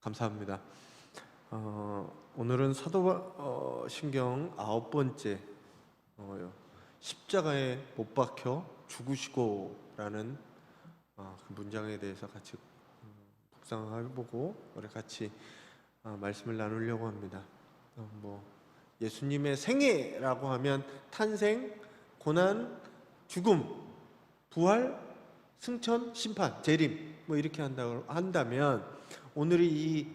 감사합니다. 오늘은 사도신경 9번째 십자가에 못 박혀 죽으시고라는 그 문장에 대해서 같이 묵상해보고 우리 같이 말씀을 나누려고 합니다. 예수님의 생애라고 하면 탄생, 고난, 죽음, 부활, 승천, 심판, 재림 이렇게 한다면 오늘이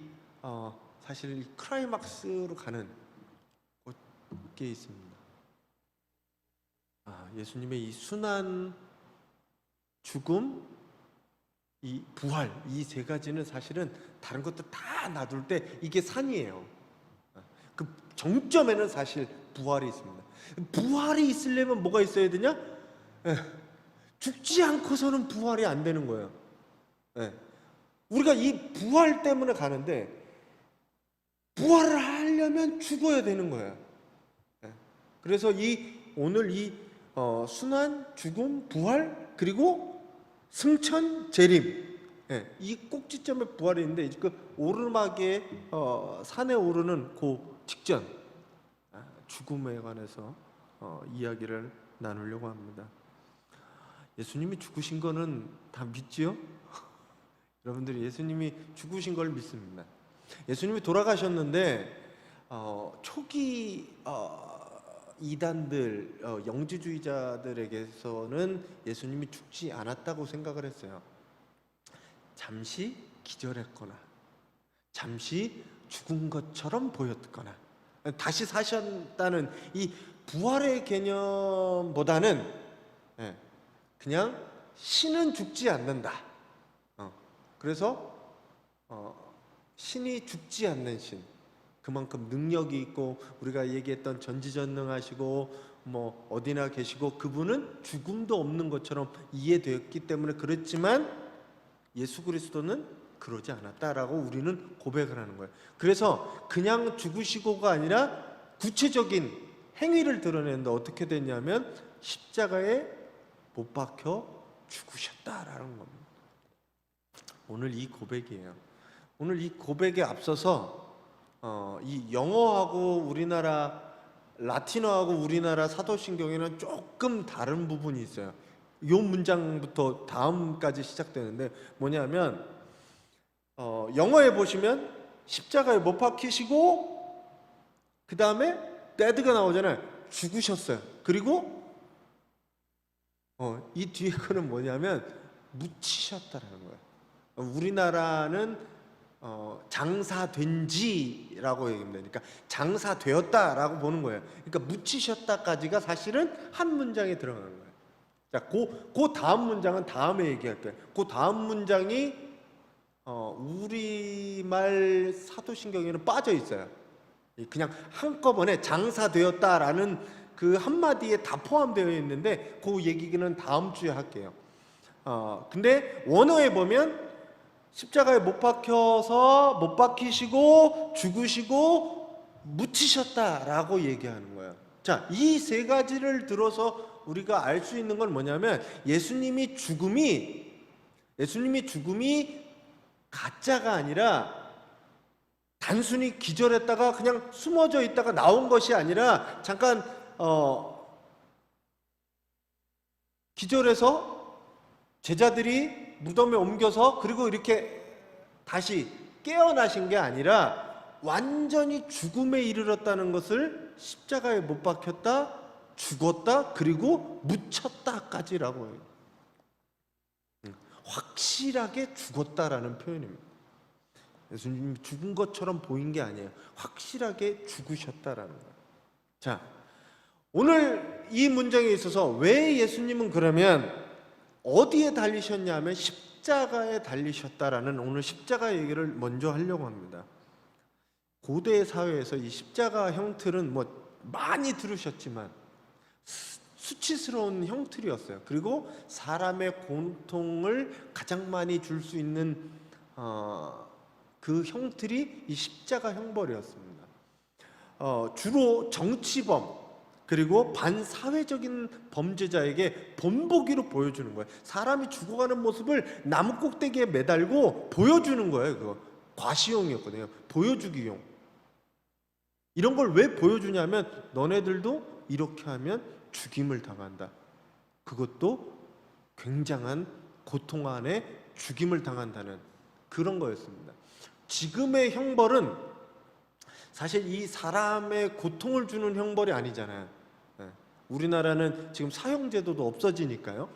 사실 이 클라이막스로 가는 곳에 있습니다. 예수님의 이 순환, 죽음, 이 부활, 이 세 가지는 사실은 다른 것도 다 놔둘 때 이게 산이에요. 그 정점에는 사실 부활이 있습니다. 부활이 있으려면 뭐가 있어야 되냐? 죽지 않고서는 부활이 안 되는 거예요. 우리가 이 부활 때문에 가는데 부활을 하려면 죽어야 되는 거예요. 그래서 오늘 이 순환, 죽음, 부활, 그리고 승천, 재림, 이 꼭지점에 부활이 있는데 그 오르막에 산에 오르는 그 직전 죽음에 관해서 이야기를 나누려고 합니다. 예수님이 죽으신 거는 다 믿지요? 여러분들이 예수님이 죽으신 걸 믿습니다. 예수님이 돌아가셨는데 초기 이단들, 영지주의자들에게서는 예수님이 죽지 않았다고 생각을 했어요. 잠시 기절했거나 잠시 죽은 것처럼 보였거나 다시 사셨다는 이 부활의 개념보다는 그냥 신은 죽지 않는다. 그래서 신이 죽지 않는 신, 그만큼 능력이 있고 우리가 얘기했던 전지전능하시고 어디나 계시고 그분은 죽음도 없는 것처럼 이해되었기 때문에 그렇지만 예수 그리스도는 그러지 않았다라고 우리는 고백을 하는 거예요. 그래서 그냥 죽으시고가 아니라 구체적인 행위를 드러내는데 어떻게 됐냐면 십자가에 못 박혀 죽으셨다라는 겁니다. 오늘 이 고백이에요. 오늘 이 고백에 앞서서 이 영어하고 우리나라 라틴어하고 우리나라 사도신경에는 조금 다른 부분이 있어요. 이 문장부터 다음까지 시작되는데 뭐냐면 영어에 보시면 십자가에 못 박히시고 그 다음에 dead가 나오잖아요. 죽으셨어요. 그리고 이 뒤에 거는 뭐냐면 묻히셨다라는 거예요. 우리나라는 장사된지라고 얘기합니다. 그러니까 장사되었다라고 보는 거예요. 그러니까 묻히셨다까지가 사실은 한 문장에 들어가는 거예요. 자, 그 다음 문장은 다음에 얘기할게요. 그 다음 문장이 우리말 사도신경에는 빠져 있어요. 그냥 한꺼번에 장사되었다라는 그 한마디에 다 포함되어 있는데 그 얘기는 다음 주에 할게요. 근데 원어에 보면 십자가에 못 박히시고 죽으시고 묻히셨다라고 얘기하는 거예요. 자, 이 세 가지를 들어서 우리가 알 수 있는 건 뭐냐면 예수님이 죽음이 가짜가 아니라 단순히 기절했다가 그냥 숨어져 있다가 나온 것이 아니라 잠깐 기절해서 제자들이 무덤에 옮겨서 그리고 이렇게 다시 깨어나신 게 아니라 완전히 죽음에 이르렀다는 것을 십자가에 못 박혔다, 죽었다, 그리고 묻혔다까지라고 해요. 확실하게 죽었다라는 표현입니다. 예수님이 죽은 것처럼 보인 게 아니에요. 확실하게 죽으셨다라는 거예요. 자, 오늘 이 문장에 있어서 왜 예수님은 그러면 어디에 달리셨냐 하면 십자가에 달리셨다라는 오늘 십자가 얘기를 먼저 하려고 합니다. 고대 사회에서 이 십자가 형틀은 많이 들으셨지만 수치스러운 형틀이었어요. 그리고 사람의 고통을 가장 많이 줄 수 있는 그 형틀이 이 십자가 형벌이었습니다. 주로 정치범 그리고 반사회적인 범죄자에게 본보기로 보여주는 거예요. 사람이 죽어가는 모습을 나무 꼭대기에 매달고 보여주는 거예요. 그거 과시용이었거든요. 보여주기용. 이런 걸 왜 보여주냐면 너네들도 이렇게 하면 죽임을 당한다. 그것도 굉장한 고통 안에 죽임을 당한다는 그런 거였습니다. 지금의 형벌은 사실 이 사람의 고통을 주는 형벌이 아니잖아요. 우리나라는 지금 사형제도도 없어지니까요.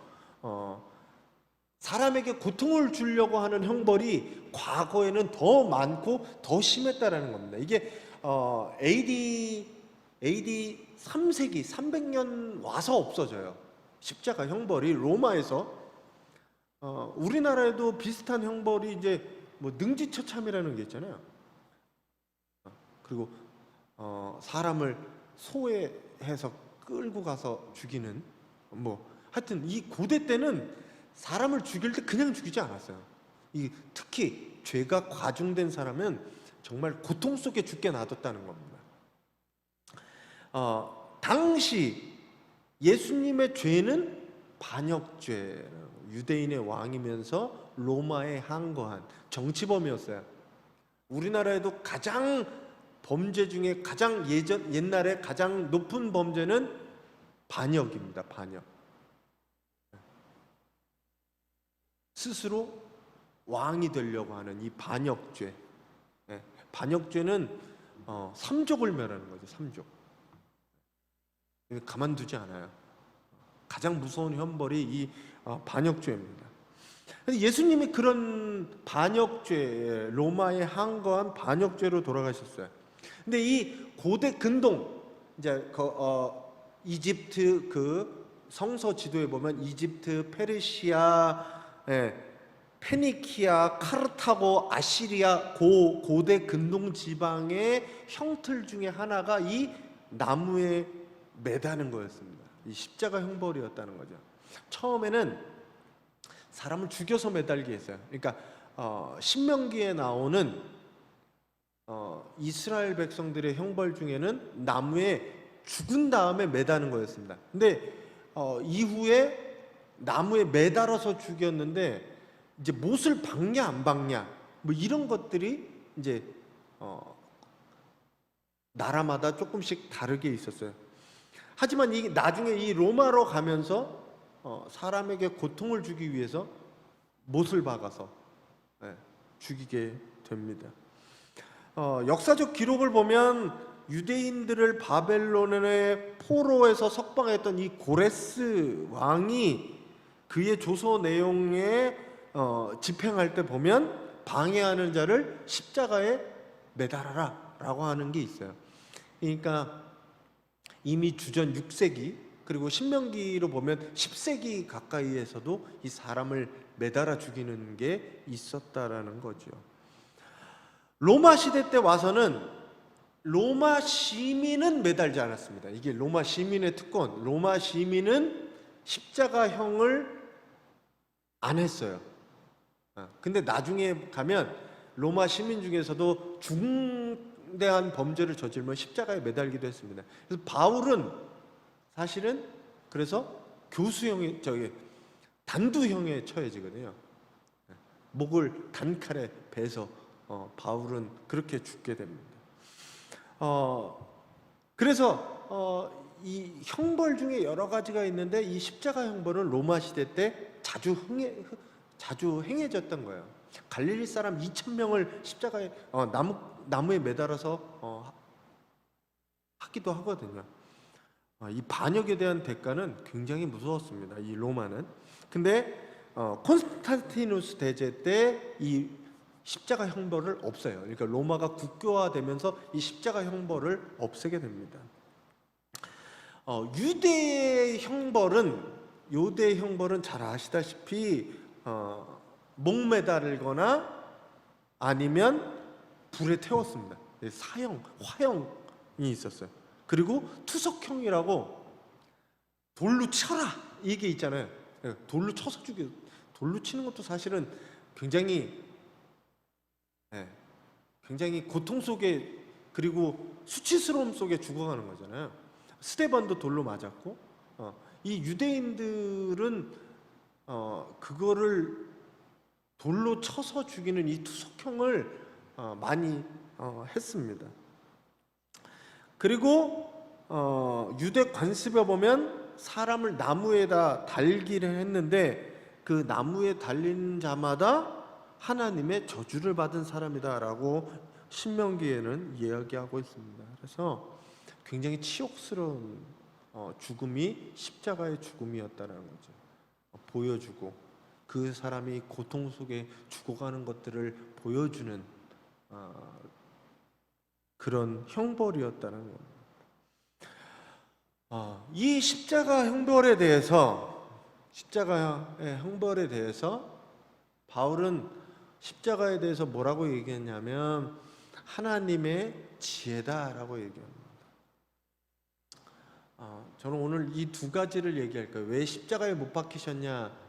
사람에게 고통을 주려고 하는 형벌이 과거에는 더 많고 더 심했다라는 겁니다. 이게 AD 3세기 300년 와서 없어져요. 십자가 형벌이 로마에서. 우리나라에도 비슷한 형벌이 이제 뭐 능지처참이라는 게 있잖아요. 그리고 사람을 소외해서 끌고 가서 죽이는, 뭐 하여튼 이 고대 때는 사람을 죽일 때 그냥 죽이지 않았어요. 특히 죄가 과중된 사람은 정말 고통 속에 죽게 놔뒀다는 겁니다. 당시 예수님의 죄는 반역죄, 유대인의 왕이면서 로마에 항거한 정치범이었어요. 우리나라에도 가장 범죄 중에 가장 옛날에 가장 높은 범죄는 반역입니다. 반역. 스스로 왕이 되려고 하는 이 반역죄. 반역죄는 삼족을 멸하는 거죠. 삼족. 가만두지 않아요. 가장 무서운 형벌이 이 반역죄입니다. 예수님이 그런 반역죄, 로마에 항거한 반역죄로 돌아가셨어요. 근데 이 고대 근동, 이제 이집트 그 성서 지도에 보면 이집트, 페르시아, 페니키아, 카르타고, 아시리아 고대 근동 지방의 형틀 중에 하나가 이 나무에 매다는 거였습니다. 이 십자가 형벌이었다는 거죠. 처음에는 사람을 죽여서 매달게 했어요. 그러니까 신명기에 나오는 이스라엘 백성들의 형벌 중에는 나무에 죽은 다음에 매다는 거였습니다. 근데 이후에 나무에 매달아서 죽였는데 이제 못을 박냐 안 박냐 뭐 이런 것들이 이제 나라마다 조금씩 다르게 있었어요. 하지만 나중에 이 로마로 가면서 사람에게 고통을 주기 위해서 못을 박아서 죽이게 됩니다. 역사적 기록을 보면 유대인들을 바벨론의 포로에서 석방했던 이 고레스 왕이 그의 조서 내용에 집행할 때 보면 방해하는 자를 십자가에 매달아라 라고 하는 게 있어요. 그러니까 이미 주전 6세기 그리고 신명기로 보면 10세기 가까이에서도 이 사람을 매달아 죽이는 게 있었다라는 거죠. 로마 시대 때 와서는 로마 시민은 매달지 않았습니다. 이게 로마 시민의 특권. 로마 시민은 십자가형을 안 했어요. 근데 나중에 가면 로마 시민 중에서도 중대한 범죄를 저지르면 십자가에 매달기도 했습니다. 그래서 바울은 사실은 그래서 교수형의 단두형에 처해지거든요. 목을 단칼에 베서 바울은 그렇게 죽게 됩니다. 그래서 이 형벌 중에 여러 가지가 있는데 이 십자가 형벌은 로마 시대 때 자주 행해졌던 거예요. 갈릴리 사람 2,000명을 십자가에 나무에 매달아서 하기도 하거든요. 이 반역에 대한 대가는 굉장히 무서웠습니다. 이 로마는. 근데 콘스탄티누스 대제 때 이 십자가 형벌을 없애요. 그러니까 로마가 국교화되면서 이 십자가 형벌을 없애게 됩니다. 유대 형벌은 잘 아시다시피 목 매달거나 아니면 불에 태웠습니다. 화형이 있었어요. 그리고 투석형이라고 돌로 쳐라 이게 있잖아요. 돌로 쳐서 죽여. 돌로 치는 것도 사실은 굉장히 고통 속에 그리고 수치스러움 속에 죽어가는 거잖아요. 스데반도 돌로 맞았고 이 유대인들은 그거를 돌로 쳐서 죽이는 이 투석형을 많이 했습니다. 그리고 유대 관습에 보면 사람을 나무에다 달기를 했는데 그 나무에 달린 자마다 하나님의 저주를 받은 사람이다라고 신명기에는 이야기하고 있습니다. 그래서 굉장히 치욕스러운 죽음이 십자가의 죽음이었다는 거죠. 보여주고 그 사람이 고통 속에 죽어가는 것들을 보여주는 그런 형벌이었다는 겁니다. 이 십자가의 형벌에 대해서 바울은 십자가에 대해서 뭐라고 얘기했냐면 하나님의 지혜다라고 얘기합니다. 저는 오늘 이 두 가지를 얘기할 거예요. 왜 십자가에 못 박히셨냐?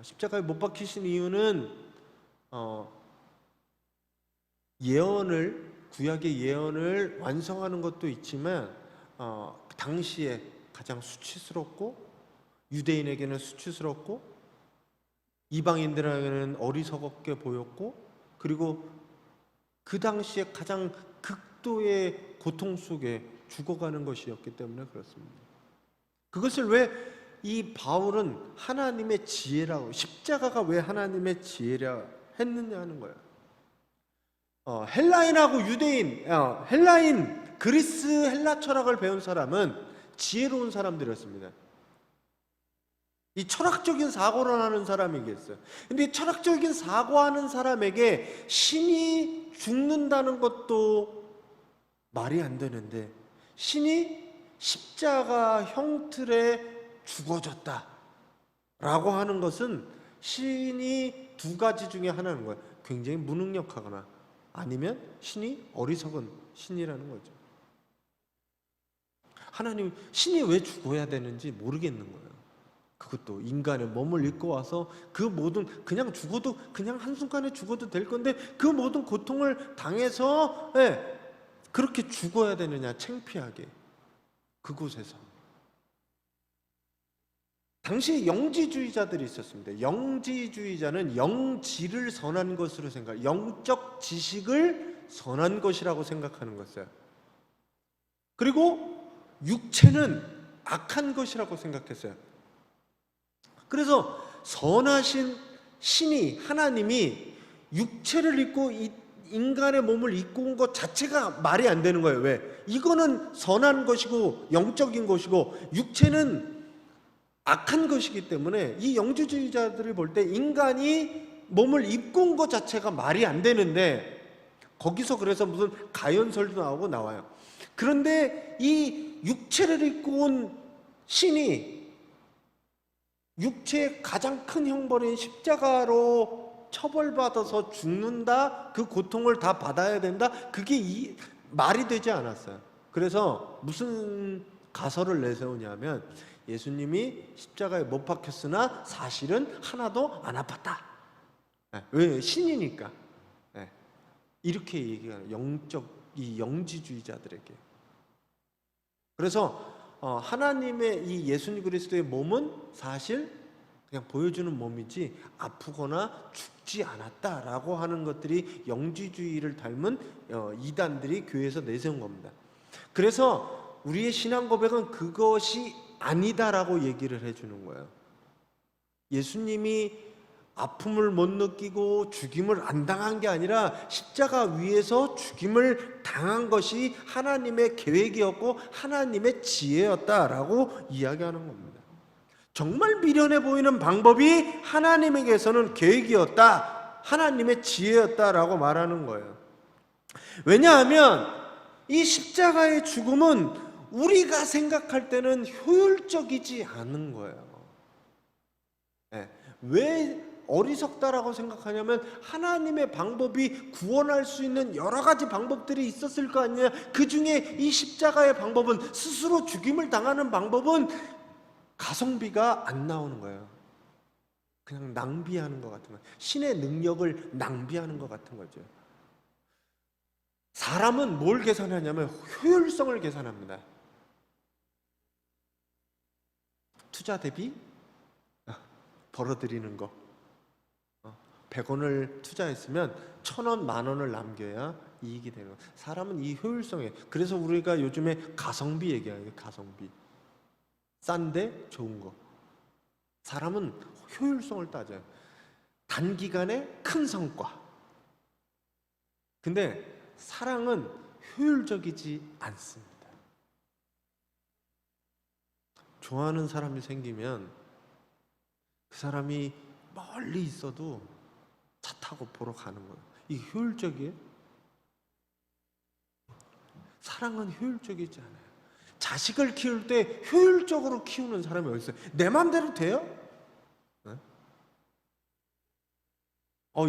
십자가에 못 박히신 이유는 구약의 예언을 완성하는 것도 있지만 당시에 가장 수치스럽고 유대인에게는 수치스럽고 이방인들에게는 어리석게 보였고 그리고 그 당시에 가장 극도의 고통 속에 죽어가는 것이었기 때문에 그렇습니다. 그것을 왜 이 바울은 하나님의 지혜라고, 십자가가 왜 하나님의 지혜라 했느냐 하는 거예요. 헬라인하고 유대인, 그리스 헬라 철학을 배운 사람은 지혜로운 사람들이었습니다. 이 철학적인 사고를 하는 사람이겠어요. 근데 철학적인 사고하는 사람에게 신이 죽는다는 것도 말이 안 되는데 신이 십자가 형틀에 죽어졌다 라고 하는 것은 신이 두 가지 중에 하나인 거예요. 굉장히 무능력하거나 아니면 신이 어리석은 신이라는 거죠. 신이 왜 죽어야 되는지 모르겠는 거예요. 그것도 인간의 몸을 입고 와서 그 모든 그냥 죽어도 그냥 한순간에 죽어도 될 건데 그 모든 고통을 당해서 그렇게 죽어야 되느냐 창피하게 그곳에서. 당시에 영지주의자들이 있었습니다. 영지주의자는 영지를 선한 것으로 영적 지식을 선한 것이라고 생각하는 것이에요. 그리고 육체는 악한 것이라고 생각했어요. 그래서 선하신 신이 하나님이 육체를 입고 인간의 몸을 입고 온 것 자체가 말이 안 되는 거예요. 왜? 이거는 선한 것이고 영적인 것이고 육체는 악한 것이기 때문에 이 영지주의자들이 볼 때 인간이 몸을 입고 온 것 자체가 말이 안 되는데 거기서 그래서 무슨 가연설도 나오고 나와요. 그런데 이 육체를 입고 온 신이 육체의 가장 큰 형벌인 십자가로 처벌받아서 죽는다, 그 고통을 다 받아야 된다, 그게 말이 되지 않았어요. 그래서 무슨 가설을 내세우냐면 예수님이 십자가에 못 박혔으나 사실은 하나도 안 아팠다. 왜? 신이니까. 이렇게 얘기해요. 이 영지주의자들에게. 그래서 하나님의 이 예수님 그리스도의 몸은 사실 그냥 보여주는 몸이지 아프거나 죽지 않았다라고 하는 것들이 영지주의를 닮은 이단들이 교회에서 내세운 겁니다. 그래서 우리의 신앙 고백은 그것이 아니다라고 얘기를 해주는 거예요. 예수님이 아픔을 못 느끼고 죽임을 안 당한 게 아니라 십자가 위에서 죽임을 당한 것이 하나님의 계획이었고 하나님의 지혜였다라고 이야기하는 겁니다. 정말 미련해 보이는 방법이 하나님에게서는 계획이었다, 하나님의 지혜였다라고 말하는 거예요. 왜냐하면 이 십자가의 죽음은 우리가 생각할 때는 효율적이지 않은 거예요. 왜 어리석다라고 생각하냐면 하나님의 방법이 구원할 수 있는 여러 가지 방법들이 있었을 거 아니냐. 그 중에 이 십자가의 방법은, 스스로 죽임을 당하는 방법은 가성비가 안 나오는 거예요. 그냥 낭비하는 것 같은 거예요. 신의 능력을 낭비하는 것 같은 거죠. 사람은 뭘 계산하냐면 효율성을 계산합니다. 투자 대비 벌어들이는 거, 100원을 투자했으면 1,000원, 10,000원을 남겨야 이익이 되는 거예요. 사람은 이 효율성에, 그래서 우리가 요즘에 가성비 얘기해요. 가성비. 싼데 좋은 거. 사람은 효율성을 따져요. 단기간에 큰 성과. 근데 사랑은 효율적이지 않습니다. 좋아하는 사람이 생기면 그 사람이 멀리 있어도 차 타고 보러 가는 거예요. 이게 효율적이에요? 사랑은 효율적이지 않아요. 자식을 키울 때 효율적으로 키우는 사람이 어디 있어요? 내 마음대로 돼요? 네?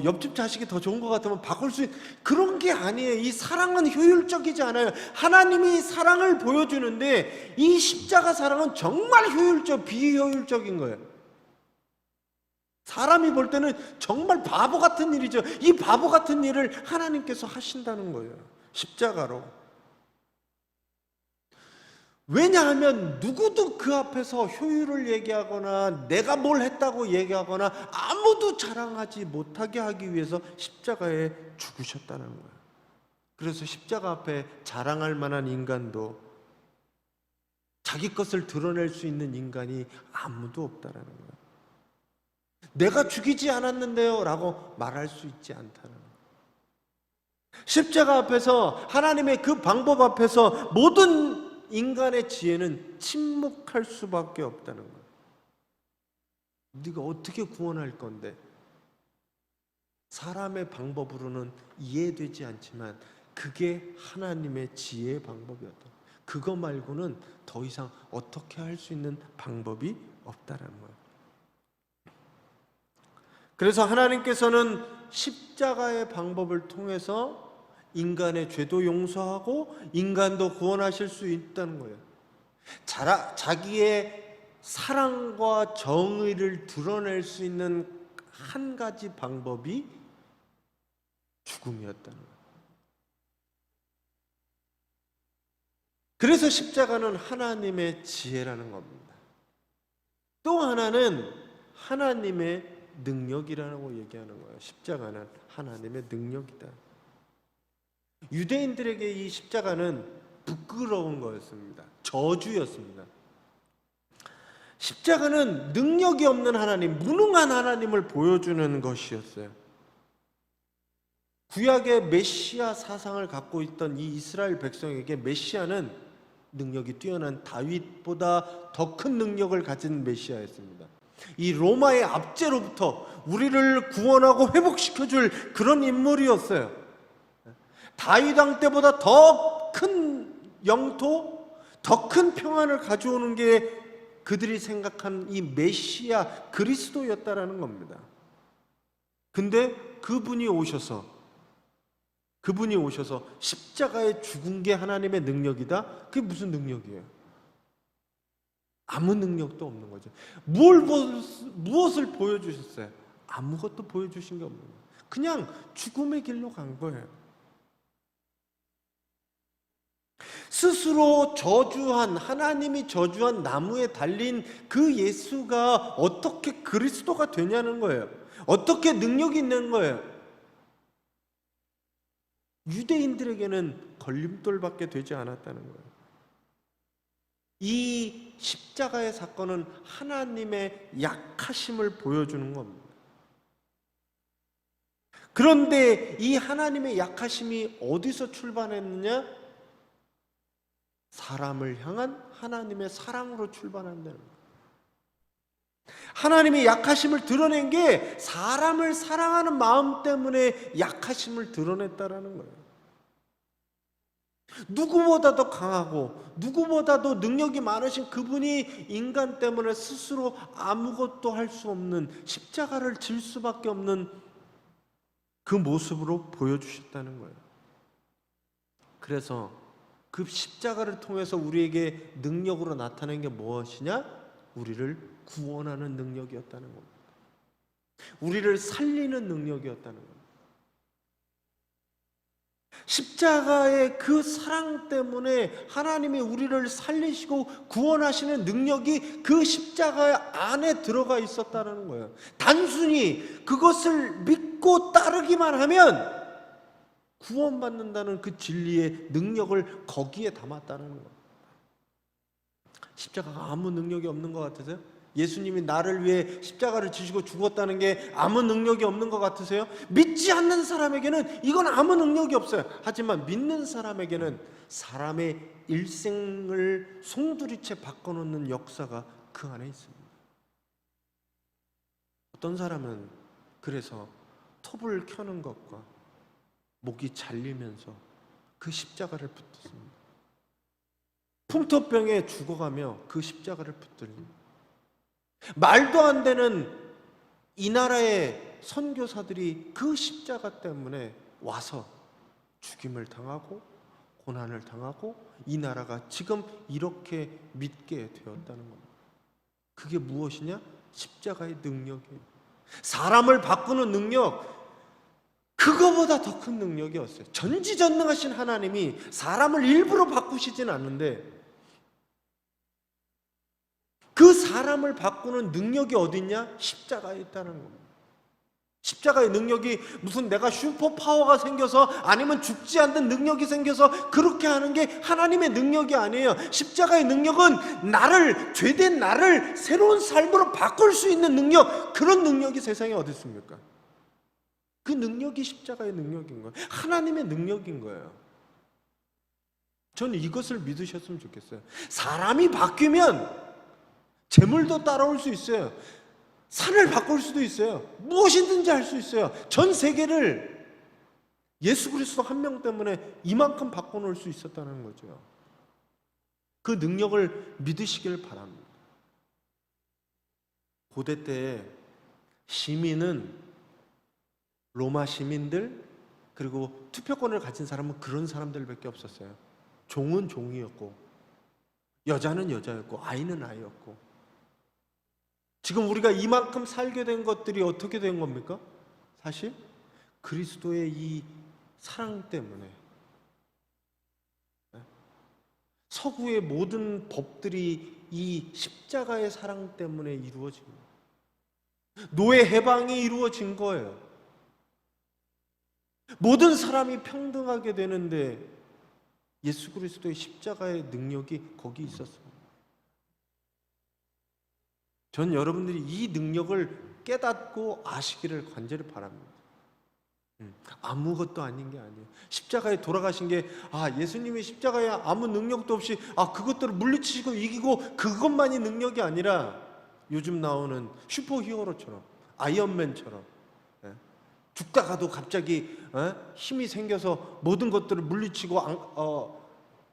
옆집 자식이 더 좋은 것 같으면 바꿀 수 있는 그런 게 아니에요. 이 사랑은 효율적이지 않아요. 하나님이 사랑을 보여주는데 이 십자가 사랑은 정말 비효율적인 거예요. 사람이 볼 때는 정말 바보 같은 일이죠. 이 바보 같은 일을 하나님께서 하신다는 거예요. 십자가로. 왜냐하면 누구도 그 앞에서 효율을 얘기하거나 내가 뭘 했다고 얘기하거나 아무도 자랑하지 못하게 하기 위해서 십자가에 죽으셨다는 거예요. 그래서 십자가 앞에 자랑할 만한 인간도, 자기 것을 드러낼 수 있는 인간이 아무도 없다는 거예요. 내가 죽이지 않았는데요 라고 말할 수 있지 않다는 거예요. 십자가 앞에서, 하나님의 그 방법 앞에서 모든 인간의 지혜는 침묵할 수밖에 없다는 거예요. 네가 어떻게 구원할 건데? 사람의 방법으로는 이해되지 않지만 그게 하나님의 지혜의 방법이었다. 그거 말고는 더 이상 어떻게 할 수 있는 방법이 없다는 거예요. 그래서 하나님께서는 십자가의 방법을 통해서 인간의 죄도 용서하고 인간도 구원하실 수 있다는 거예요. 자기의 사랑과 정의를 드러낼 수 있는 한 가지 방법이 죽음이었다는 거예요. 그래서 십자가는 하나님의 지혜라는 겁니다. 또 하나는 하나님의 능력이라고 얘기하는 거예요. 십자가는 하나님의 능력이다. 유대인들에게 이 십자가는 부끄러운 거였습니다. 저주였습니다. 십자가는 능력이 없는 하나님, 무능한 하나님을 보여주는 것이었어요. 구약의 메시아 사상을 갖고 있던 이 이스라엘 백성에게 메시아는 능력이 뛰어난 다윗보다 더 큰 능력을 가진 메시아였습니다. 이 로마의 압제로부터 우리를 구원하고 회복시켜줄 그런 인물이었어요. 다윗 왕 때보다 더 큰 영토, 더 큰 평안을 가져오는 게 그들이 생각한 이 메시아 그리스도였다라는 겁니다. 근데 그분이 오셔서 십자가에 죽은 게 하나님의 능력이다? 그게 무슨 능력이에요? 아무 능력도 없는 거죠. 무엇을 보여주셨어요? 아무것도 보여주신 게 없는 거예요. 그냥 죽음의 길로 간 거예요. 스스로 하나님이 저주한 나무에 달린 그 예수가 어떻게 그리스도가 되냐는 거예요. 어떻게 능력이 있는 거예요. 유대인들에게는 걸림돌밖에 되지 않았다는 거예요. 이 십자가의 사건은 하나님의 약하심을 보여주는 겁니다. 그런데 이 하나님의 약하심이 어디서 출발했느냐? 사람을 향한 하나님의 사랑으로 출발한다는 거예요. 하나님의 약하심을 드러낸 게 사람을 사랑하는 마음 때문에 약하심을 드러냈다라는 거예요. 누구보다도 강하고 누구보다도 능력이 많으신 그분이 인간 때문에 스스로 아무것도 할 수 없는 십자가를 질 수밖에 없는 그 모습으로 보여주셨다는 거예요. 그래서 그 십자가를 통해서 우리에게 능력으로 나타낸 게 무엇이냐? 우리를 구원하는 능력이었다는 겁니다. 우리를 살리는 능력이었다는 겁니다. 십자가의 그 사랑 때문에 하나님이 우리를 살리시고 구원하시는 능력이 그 십자가 안에 들어가 있었다는 거예요. 단순히 그것을 믿고 따르기만 하면 구원받는다는 그 진리의 능력을 거기에 담았다는 거예요. 십자가가 아무 능력이 없는 것 같으세요? 예수님이 나를 위해 십자가를 지시고 죽었다는 게 아무 능력이 없는 것 같으세요? 믿지 않는 사람에게는 이건 아무 능력이 없어요. 하지만 믿는 사람에게는 사람의 일생을 송두리째 바꿔놓는 역사가 그 안에 있습니다. 어떤 사람은 그래서 톱을 켜는 것과 목이 잘리면서 그 십자가를 붙듭니다. 풍토병에 죽어가며 그 십자가를 붙들립니다. 말도 안 되는 이 나라의 선교사들이 그 십자가 때문에 와서 죽임을 당하고 고난을 당하고 이 나라가 지금 이렇게 믿게 되었다는 겁니다. 그게 무엇이냐? 십자가의 능력이에요. 사람을 바꾸는 능력, 그거보다 더 큰 능력이었어요. 전지전능하신 하나님이 사람을 일부러 바꾸시진 않는데 그 사람을 바꾸는 능력이 어딨냐? 십자가에 있다는 겁니다. 십자가의 능력이 무슨 내가 슈퍼파워가 생겨서 아니면 죽지 않는 능력이 생겨서 그렇게 하는 게 하나님의 능력이 아니에요. 십자가의 능력은 나를, 죄된 나를 새로운 삶으로 바꿀 수 있는 능력, 그런 능력이 세상에 어디 있습니까? 그 능력이 십자가의 능력인 거예요. 하나님의 능력인 거예요. 저는 이것을 믿으셨으면 좋겠어요. 사람이 바뀌면 재물도 따라올 수 있어요. 산을 바꿀 수도 있어요. 무엇이든지 할 수 있어요. 전 세계를 예수 그리스도 한 명 때문에 이만큼 바꿔놓을 수 있었다는 거죠. 그 능력을 믿으시길 바랍니다. 고대 때 시민은 로마 시민들, 그리고 투표권을 가진 사람은 그런 사람들밖에 없었어요. 종은 종이었고 여자는 여자였고 아이는 아이였고. 지금 우리가 이만큼 살게 된 것들이 어떻게 된 겁니까? 사실 그리스도의 이 사랑 때문에. 서구의 모든 법들이 이 십자가의 사랑 때문에 이루어진 거예요. 노예 해방이 이루어진 거예요. 모든 사람이 평등하게 되는데 예수 그리스도의 십자가의 능력이 거기 있었습니다. 전 여러분들이 이 능력을 깨닫고 아시기를 간절히 바랍니다. 아무것도 아닌 게 아니에요. 십자가에 돌아가신 게 예수님이 십자가에 아무 능력도 없이 그것들을 물리치시고 이기고 그것만이 능력이 아니라 요즘 나오는 슈퍼히어로처럼 아이언맨처럼 죽다가도 갑자기 힘이 생겨서 모든 것들을 물리치고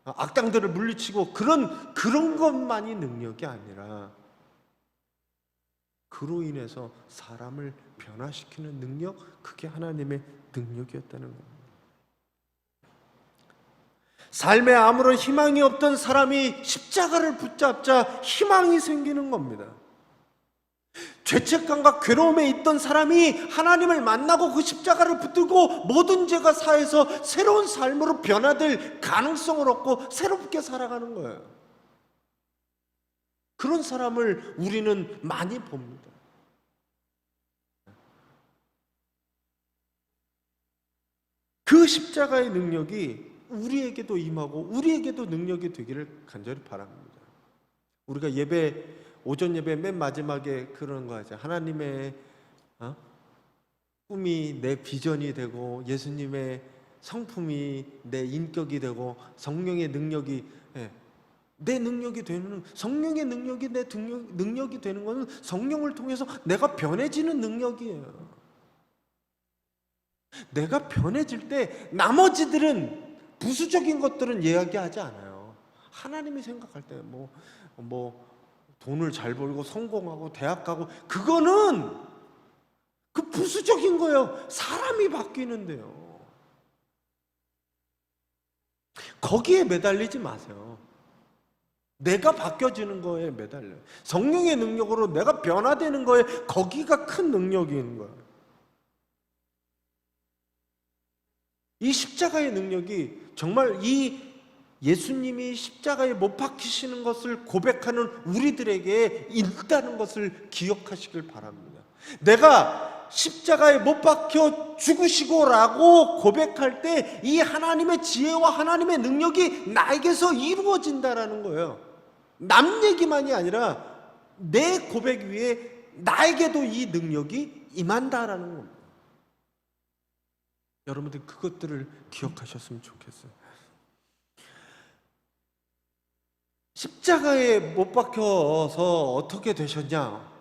악당들을 물리치고 그런 것만이 능력이 아니라 그로 인해서 사람을 변화시키는 능력, 그게 하나님의 능력이었다는 겁니다. 삶에 아무런 희망이 없던 사람이 십자가를 붙잡자 희망이 생기는 겁니다. 죄책감과 괴로움에 있던 사람이 하나님을 만나고 그 십자가를 붙들고 모든 죄가 사해서 새로운 삶으로 변화될 가능성을 얻고 새롭게 살아가는 거예요. 그런 사람을 우리는 많이 봅니다. 그 십자가의 능력이 우리에게도 임하고 우리에게도 능력이 되기를 간절히 바랍니다. 우리가 오전 예배 맨 마지막에 그런 거 하죠. 하나님의 꿈이 내 비전이 되고 예수님의 성품이 내 인격이 되고 성령의 능력이 내 능력이 되는, 성령의 능력이 내 능력이 되는 것은 성령을 통해서 내가 변해지는 능력이에요. 내가 변해질 때 나머지들은 부수적인 것들은 이야기하지 않아요. 하나님이 생각할 때 돈을 잘 벌고 성공하고 대학 가고 그거는 그 부수적인 거예요. 사람이 바뀌는데요. 거기에 매달리지 마세요. 내가 바뀌어지는 거에 매달려요. 성령의 능력으로 내가 변화되는 거에 거기가 큰 능력인 거예요. 이 십자가의 능력이 정말 이 예수님이 십자가에 못 박히시는 것을 고백하는 우리들에게 있다는 것을 기억하시길 바랍니다. 내가 십자가에 못 박혀 죽으시고라고 고백할 때 이 하나님의 지혜와 하나님의 능력이 나에게서 이루어진다라는 거예요. 남 얘기만이 아니라 내 고백 위에 나에게도 이 능력이 임한다라는 겁니다. 여러분들 그것들을 기억하셨으면 좋겠어요. 십자가에 못 박혀서 어떻게 되셨냐?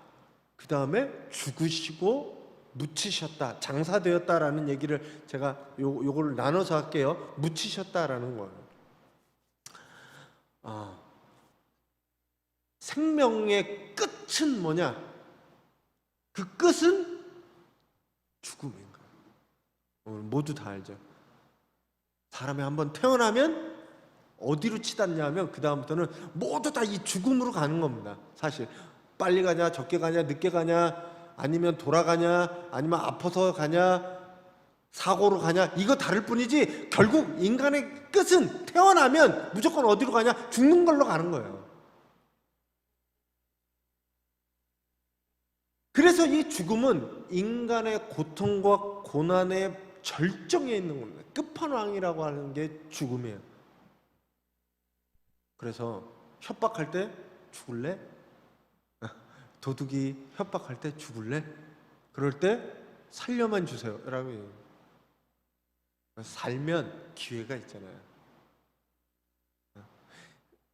그 다음에 죽으시고 묻히셨다, 장사되었다라는 얘기를 제가 요걸 나눠서 할게요. 묻히셨다라는 거예요. 생명의 끝은 뭐냐? 그 끝은 죽음인 거예요. 오늘 모두 다 알죠. 사람이 한번 태어나면 어디로 치닫냐면 그 다음부터는 모두 다 이 죽음으로 가는 겁니다. 사실 빨리 가냐, 적게 가냐, 늦게 가냐, 아니면 돌아가냐, 아니면 아파서 가냐, 사고로 가냐, 이거 다를 뿐이지 결국 인간의 끝은 태어나면 무조건 어디로 가냐? 죽는 걸로 가는 거예요. 그래서 이 죽음은 인간의 고통과 고난의 절정에 있는 겁니다. 끝판왕이라고 하는 게 죽음이에요. 그래서 협박할 때 죽을래? 도둑이 협박할 때 죽을래? 그럴 때 살려만 주세요 라고 얘기해요. 살면 기회가 있잖아요.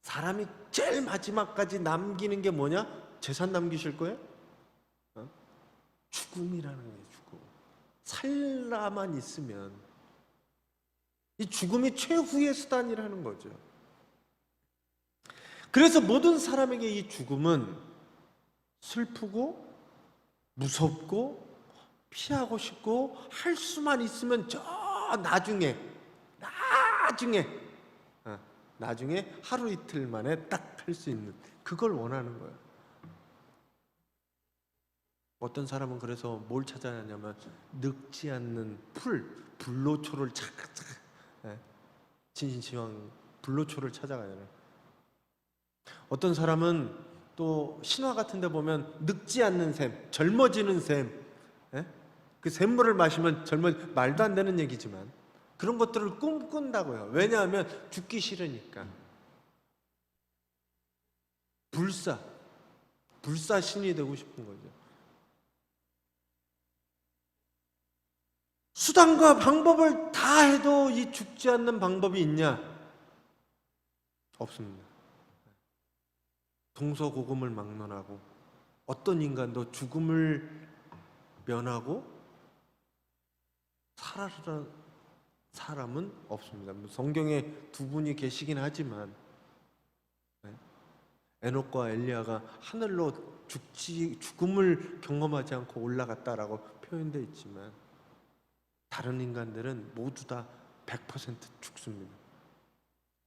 사람이 제일 마지막까지 남기는 게 뭐냐? 재산 남기실 거예요? 죽음이라는 게 죽음. 살라만 있으면 이 죽음이 최후의 수단이라는 거죠. 그래서 모든 사람에게 이 죽음은 슬프고 무섭고 피하고 싶고 할 수만 있으면 저 나중에 하루 이틀 만에 딱 할 수 있는 그걸 원하는 거예요. 어떤 사람은 그래서 뭘 찾아야 하냐면 늙지 않는 불로초를 진시황 불로초를 찾아가잖아요. 어떤 사람은 또 신화 같은 데 보면 늙지 않는 샘, 젊어지는 샘, 그 샘물을 마시면 말도 안 되는 얘기지만 그런 것들을 꿈꾼다고요. 왜냐하면 죽기 싫으니까. 불사 신이 되고 싶은 거죠. 수단과 방법을 다 해도 이 죽지 않는 방법이 있냐? 없습니다. 동서고금을 막론하고 어떤 인간도 죽음을 면하고 살아라는 사람은 없습니다. 성경에 두 분이 계시긴 하지만 에녹과 엘리야가 하늘로 죽음을 경험하지 않고 올라갔다라고 표현되어 있지만 다른 인간들은 모두 다 100% 죽습니다.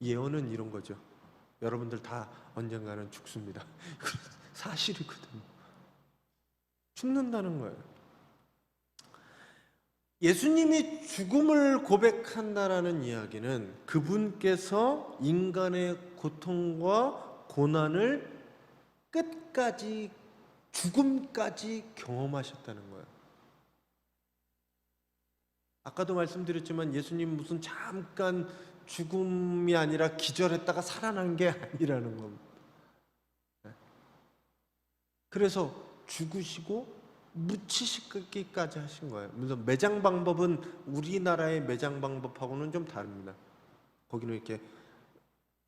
예언은 이런 거죠. 여러분들 다 언젠가는 죽습니다. 사실이거든요. 죽는다는 거예요. 예수님이 죽음을 고백한다라는 이야기는 그분께서 인간의 고통과 고난을 끝까지 죽음까지 경험하셨다는 거예요. 아까도 말씀드렸지만 예수님 무슨 잠깐 죽음이 아니라 기절했다가 살아난 게 아니라는 겁니다. 그래서 죽으시고 묻히시기까지 하신 거예요. 물론 매장 방법은 우리나라의 매장 방법하고는 좀 다릅니다. 거기는 이렇게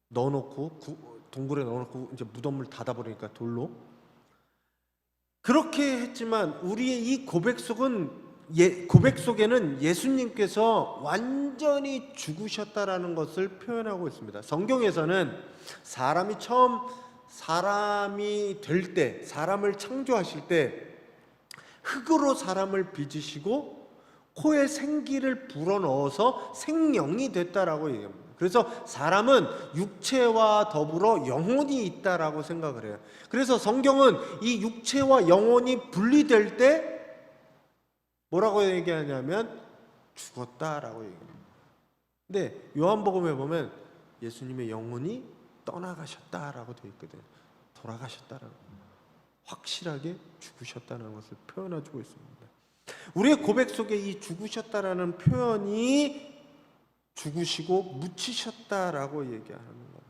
넣어놓고 동굴에 넣어놓고 이제 무덤을 닫아버리니까 돌로 그렇게 했지만 우리의 이 고백 속에는 예수님께서 완전히 죽으셨다라는 것을 표현하고 있습니다. 성경에서는 사람이 처음 사람이 될 때, 사람을 창조하실 때 흙으로 사람을 빚으시고 코에 생기를 불어넣어서 생명이 됐다라고 얘기합니다. 그래서 사람은 육체와 더불어 영혼이 있다라고 생각을 해요. 그래서 성경은 이 육체와 영혼이 분리될 때 뭐라고 얘기하냐면 죽었다라고 얘기합니다. 근데 요한복음에 보면 예수님의 영혼이 떠나가셨다라고 되어 있거든요. 돌아가셨다라고, 확실하게 죽으셨다는 것을 표현해주고 있습니다. 우리의 고백 속에 이 죽으셨다라는 표현이 죽으시고 묻히셨다라고 얘기하는 거예요.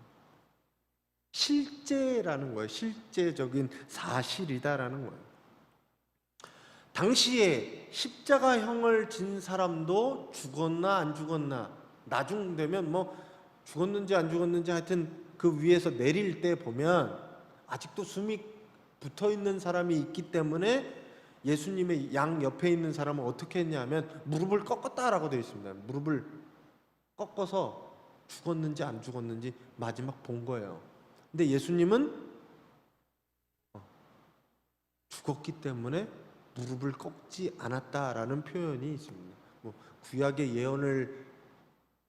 실제라는 거예요. 실제적인 사실이다라는 거예요. 당시에 십자가형을 진 사람도 죽었나 안 죽었나, 나중 되면 뭐 죽었는지 안 죽었는지 하여튼 그 위에서 내릴 때 보면 아직도 숨이 붙어 있는 사람이 있기 때문에 예수님의 양 옆에 있는 사람은 어떻게 했냐면 무릎을 꺾었다라고 되어 있습니다. 무릎을 꺾어서 죽었는지 안 죽었는지 마지막 본 거예요. 근데 예수님은 죽었기 때문에 무릎을 꺾지 않았다라는 표현이 있습니다. 뭐 구약의 예언을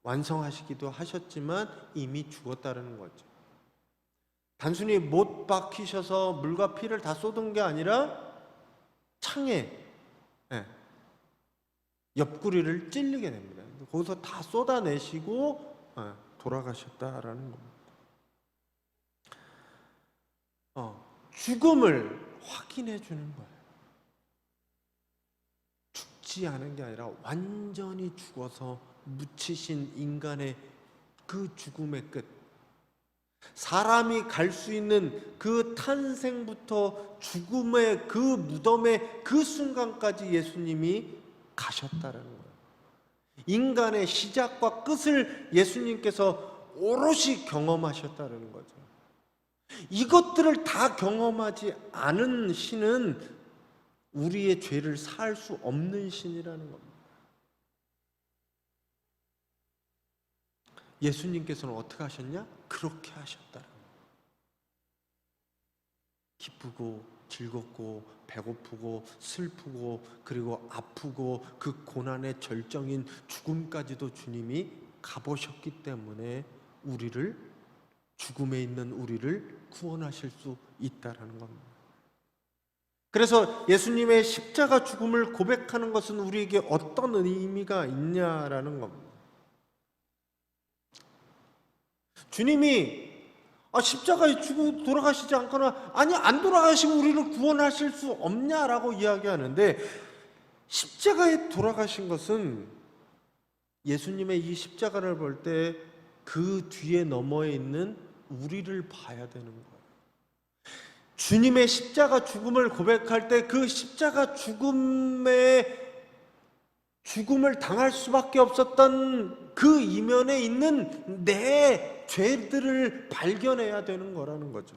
완성하시기도 하셨지만 이미 죽었다는 거죠. 단순히 못 박히셔서 물과 피를 다 쏟은 게 아니라 창에 옆구리를 찔리게 됩니다. 거기서 다 쏟아내시고 돌아가셨다라는 겁니다. 죽음을 확인해 주는 거예요. 죽지 않은 게 아니라 완전히 죽어서 묻히신 인간의 그 죽음의 끝, 사람이 갈 수 있는 그 탄생부터 죽음의 그 무덤의 그 순간까지 예수님이 가셨다라는 거예요. 인간의 시작과 끝을 예수님께서 오롯이 경험하셨다는 거죠. 이것들을 다 경험하지 않은 신은 우리의 죄를 사할 수 없는 신이라는 겁니다. 예수님께서는 어떻게 하셨냐? 그렇게 하셨다는 거예요. 기쁘고 즐겁고 배고프고 슬프고 그리고 아프고 그 고난의 절정인 죽음까지도 주님이 가보셨기 때문에 우리를, 죽음에 있는 우리를 구원하실 수 있다라는 겁니다. 그래서 예수님의 십자가 죽음을 고백하는 것은 우리에게 어떤 의미가 있냐라는 겁니다. 주님이 십자가에 죽고 돌아가시지 않거나 안 돌아가시고 우리를 구원하실 수 없냐라고 이야기하는데, 십자가에 돌아가신 것은 예수님의 이 십자가를 볼 때 그 뒤에 너머에 있는 우리를 봐야 되는 거예요. 주님의 십자가 죽음을 고백할 때 그 십자가 죽음을 당할 수밖에 없었던 그 이면에 있는 내 죄들을 발견해야 되는 거라는 거죠.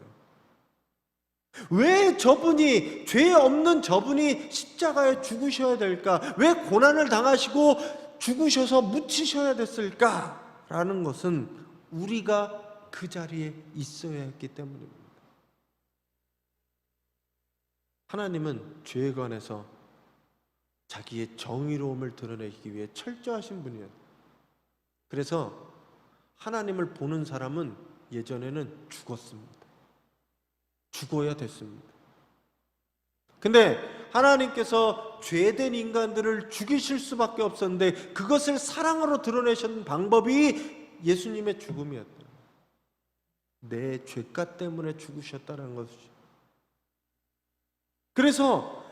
왜 저분이, 죄 없는 저분이 십자가에 죽으셔야 될까? 왜 고난을 당하시고 죽으셔서 묻히셔야 됐을까? 라는 것은 우리가 그 자리에 있어야 했기 때문입니다. 하나님은 죄에 관해서 자기의 정의로움을 드러내기 위해 철저하신 분이에요. 그래서 하나님을 보는 사람은 예전에는 죽었습니다. 죽어야 됐습니다. 근데 하나님께서 죄된 인간들을 죽이실 수밖에 없었는데 그것을 사랑으로 드러내신 방법이 예수님의 죽음이었다. 내 죄가 때문에 죽으셨다는 것이죠. 그래서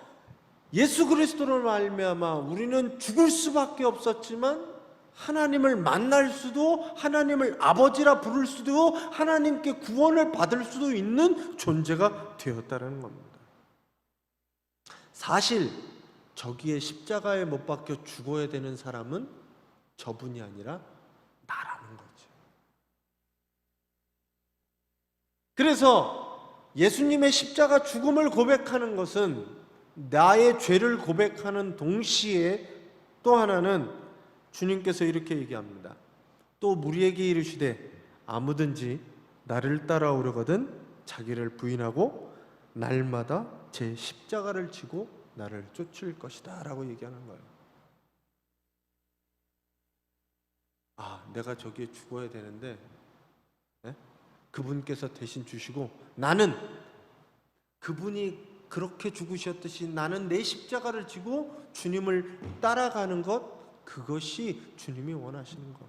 예수 그리스도를 말미암아 우리는 죽을 수밖에 없었지만 하나님을 만날 수도, 하나님을 아버지라 부를 수도, 하나님께 구원을 받을 수도 있는 존재가 되었다는 겁니다. 사실 저기에 십자가에 못 박혀 죽어야 되는 사람은 저분이 아니라 나라는 거죠. 그래서 예수님의 십자가 죽음을 고백하는 것은 나의 죄를 고백하는 동시에 또 하나는 주님께서 이렇게 얘기합니다. 또 무리에게 이르시되 아무든지 나를 따라오려거든 자기를 부인하고 날마다 제 십자가를 지고 나를 쫓을 것이다 라고 얘기하는 거예요. 내가 저기에 죽어야 되는데 그분께서 대신 주시고 나는 그분이 그렇게 죽으셨듯이 나는 내 십자가를 지고 주님을 따라가는 것, 그것이 주님이 원하시는 것.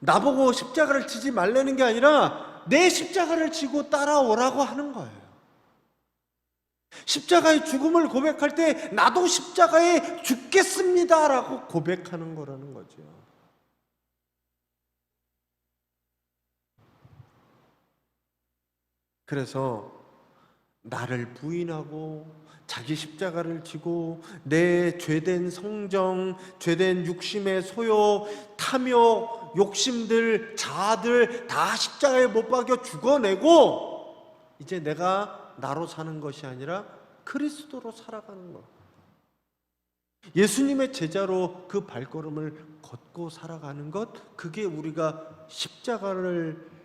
나보고 십자가를 지지 말라는 게 아니라 내 십자가를 지고 따라오라고 하는 거예요. 십자가의 죽음을 고백할 때 나도 십자가에 죽겠습니다라고 고백하는 거라는 거죠. 그래서 나를 부인하고 자기 십자가를 지고 내 죄된 성정, 죄된 육심의 소요, 탐욕, 욕심들, 자아들 다 십자가에 못 박여 죽어내고 이제 내가 나로 사는 것이 아니라 그리스도로 살아가는 것. 예수님의 제자로 그 발걸음을 걷고 살아가는 것, 그게 우리가 십자가를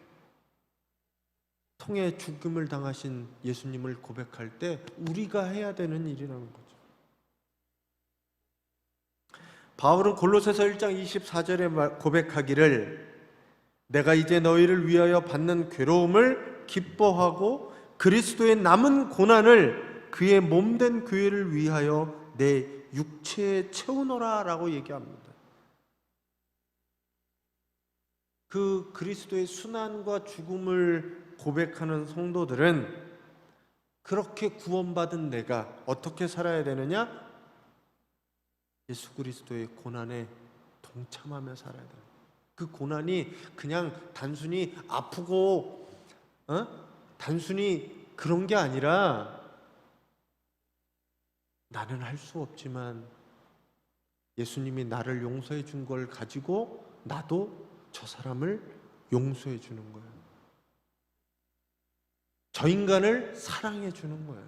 통해 죽음을 당하신 예수님을 고백할 때 우리가 해야 되는 일이라는 거죠. 바울은 골로새서 1장 24절에 고백하기를 내가 이제 너희를 위하여 받는 괴로움을 기뻐하고 그리스도의 남은 고난을 그의 몸된 교회를 위하여 내 육체에 채우노라 라고 얘기합니다. 그 그리스도의 순환과 죽음을 고백하는 성도들은 그렇게 구원받은 내가 어떻게 살아야 되느냐? 예수 그리스도의 고난에 동참하며 살아야 돼요. 그 고난이 그냥 단순히 아프고 단순히 그런 게 아니라 나는 할 수 없지만 예수님이 나를 용서해 준 걸 가지고 나도 저 사람을 용서해 주는 거예요. 저 인간을 사랑해 주는 거예요.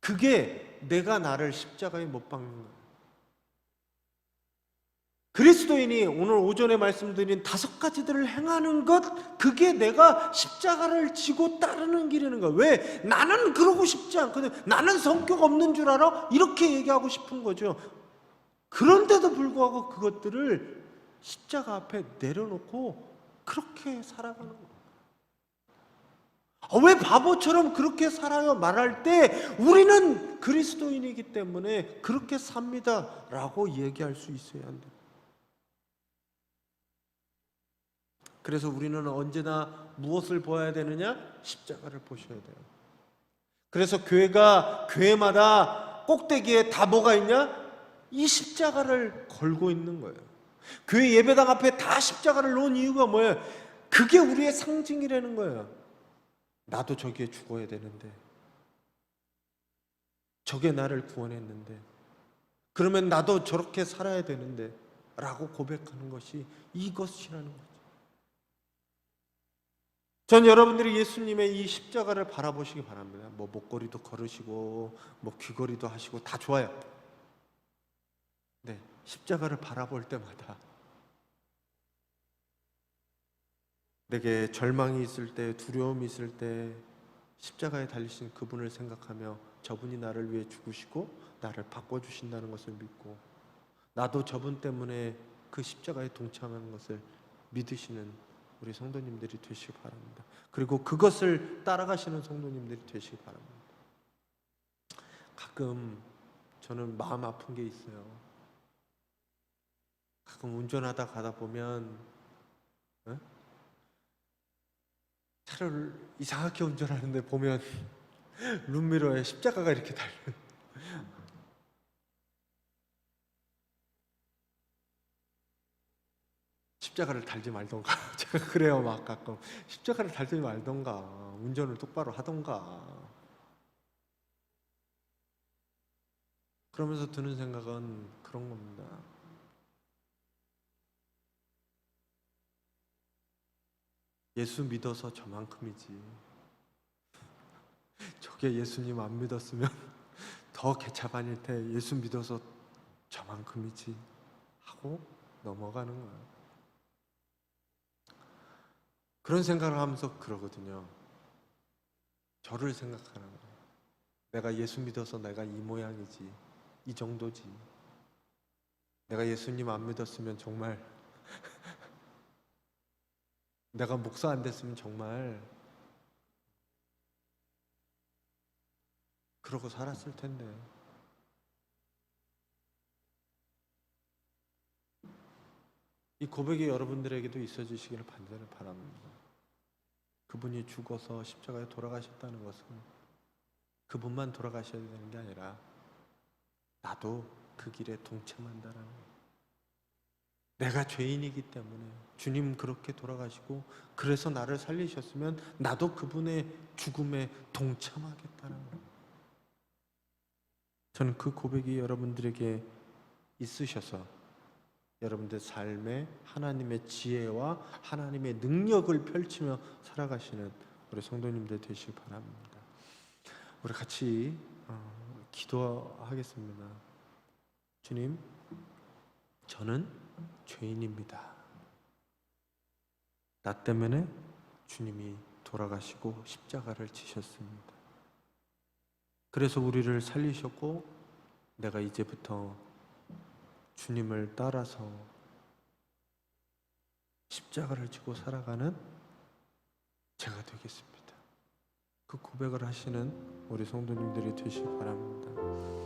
그게 내가 나를 십자가에 못 박는 거예요. 그리스도인이 오늘 오전에 말씀드린 5가지들을 행하는 것, 그게 내가 십자가를 지고 따르는 길이는 거예요. 왜? 나는 그러고 싶지 않거든. 나는 성격 없는 줄 알아? 이렇게 얘기하고 싶은 거죠. 그런데도 불구하고 그것들을 십자가 앞에 내려놓고 그렇게 살아가는 거예요. 왜 바보처럼 그렇게 살아요? 말할 때 우리는 그리스도인이기 때문에 그렇게 삽니다 라고 얘기할 수 있어야 한다. 그래서 우리는 언제나 무엇을 보아야 되느냐? 십자가를 보셔야 돼요. 그래서 교회마다 꼭대기에 다 뭐가 있냐? 이 십자가를 걸고 있는 거예요. 교회 예배당 앞에 다 십자가를 놓은 이유가 뭐예요? 그게 우리의 상징이라는 거예요. 나도 저기에 죽어야 되는데, 저게 나를 구원했는데, 그러면 나도 저렇게 살아야 되는데 라고 고백하는 것이 이것이라는 거죠. 전 여러분들이 예수님의 이 십자가를 바라보시기 바랍니다. 뭐 목걸이도 걸으시고 뭐 귀걸이도 하시고 다 좋아요. 네, 십자가를 바라볼 때마다 내게 절망이 있을 때, 두려움이 있을 때 십자가에 달리신 그분을 생각하며 저분이 나를 위해 죽으시고 나를 바꿔주신다는 것을 믿고 나도 저분 때문에 그 십자가에 동참하는 것을 믿으시는 우리 성도님들이 되시기 바랍니다. 그리고 그것을 따라가시는 성도님들이 되시기 바랍니다. 가끔 저는 마음 아픈 게 있어요. 가끔 운전하다 가다 보면 차를 이상하게 운전하는데 보면 룸미러에 십자가가 이렇게 달려요. 십자가를 달지 말던가. 제가 그래요. 막 가끔 십자가를 달지 말던가, 운전을 똑바로 하던가. 그러면서 드는 생각은 그런 겁니다. 예수 믿어서 저만큼이지, 저게 예수님 안 믿었으면 더 개차반일 테 예수 믿어서 저만큼이지 하고 넘어가는 거예요. 그런 생각을 하면서 그러거든요. 저를 생각하는 거예요. 내가 예수 믿어서 내가 이 모양이지, 이 정도지. 내가 예수님 안 믿었으면 정말 내가 목사 안 됐으면 정말 그러고 살았을 텐데. 이 고백이 여러분들에게도 있어지시기를 간절히 바랍니다. 그분이 죽어서 십자가에 돌아가셨다는 것은 그분만 돌아가셔야 되는 게 아니라 나도 그 길에 동참한다라는 거예요. 내가 죄인이기 때문에 주님 그렇게 돌아가시고 그래서 나를 살리셨으면 나도 그분의 죽음에 동참하겠다는 거예요. 저는 그 고백이 여러분들에게 있으셔서 여러분들 삶에 하나님의 지혜와 하나님의 능력을 펼치며 살아가시는 우리 성도님들 되시기 바랍니다. 우리 같이 기도하겠습니다. 주님, 저는 죄인입니다. 나 때문에 주님이 돌아가시고 십자가를 지셨습니다. 그래서 우리를 살리셨고 내가 이제부터 주님을 따라서 십자가를 지고 살아가는 제가 되겠습니다. 그 고백을 하시는 우리 성도님들이 되시기 바랍니다.